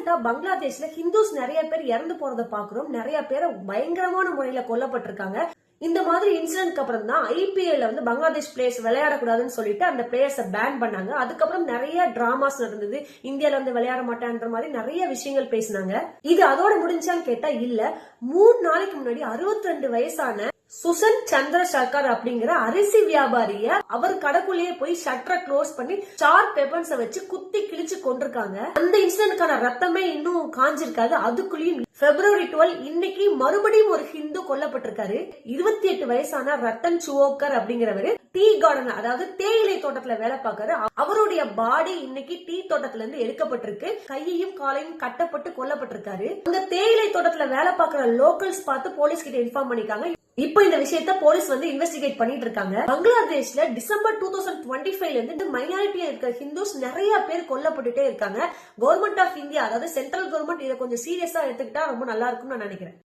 ரீசெண்டா பங்களாதேஷ்ல ஹிந்துஸ் நிறைய பேர் இறந்து போறத பாக்குறோம். நிறைய பேர் பயங்கரமான முறையில கொல்லப்பட்டிருக்காங்க. இந்த மாதிரி இன்சிடென்ட்க்கு அப்புறம் தான் ஐபிஎல் வந்து பங்களாதேஷ் பிளேயர்ஸ் விளையாடக்கூடாதுன்னு சொல்லிட்டு அந்த பிளேயர்ஸை பேன் பண்ணாங்க. அதுக்கப்புறம் நிறைய டிராமாஸ் நடந்தது. இந்தியால வந்து விளையாட மாட்டேன்ற மாதிரி நிறைய விஷயங்கள் பேசினாங்க. இது அதோட முடிஞ்சான்னு கேட்டா இல்ல. 3 நாளைக்கு முன்னாடி 62 வயசான சுசன் சந்திர சர்க்கார் அப்படிங்கிற அரிசி வியாபாரிய அவர் கடைக்குள்ளேயே போய் ஷட்டரை க்ளோஸ் பண்ணி ஷார்ப் வெப்பன்ஸ வச்சு குத்தி கிழிச்சு கொண்டிருக்காங்க. அந்த இன்சிடென்ட்கான ரத்தமே இன்னும் காஞ்சிருக்காது. அதுக்குள்ளேயும் February 12 இன்னைக்கு மறுபடியும் ஒரு ஹிந்து கொல்லப்பட்டிருக்காரு. 28 வயசான ரத்தன் சுவோக்கர் அப்படிங்கிறவரு டீ கார்டன், அதாவது தேயிலை தோட்டத்துல வேலை பார்க்கறாரு. அவருடைய பாடி இன்னைக்கு டீ தோட்டத்துல இருந்து எடுக்கப்பட்டிருக்கு. கையையும் காலையும் கட்டப்பட்டு கொல்லப்பட்டிருக்காரு. அந்த தேயிலை தோட்டத்துல வேலை பார்க்கிற லோக்கல்ஸ் பார்த்து போலீஸ் கிட்ட இன்ஃபார்ம் பண்ணிருக்காங்க. இப்போ இந்த விஷயத்த போலீஸ் வந்து இன்வெஸ்டிகேட் பண்ணிட்டு இருக்காங்க. பங்களாதேஷ்ல டிசம்பர் 2025ல இருந்து மைனாரிட்டியா இருக்கிற ஹிந்துஸ் நிறைய பேர் கொல்லப்பட்டுட்டே இருக்காங்க. கவர்மெண்ட் ஆஃப் இந்தியா, அதாவது சென்ட்ரல் கவர்மெண்ட் இதை கொஞ்சம் சீரியஸா எடுத்துக்கிட்டா ரொம்ப நல்லா இருக்கும்னு நான் நினைக்கிறேன்.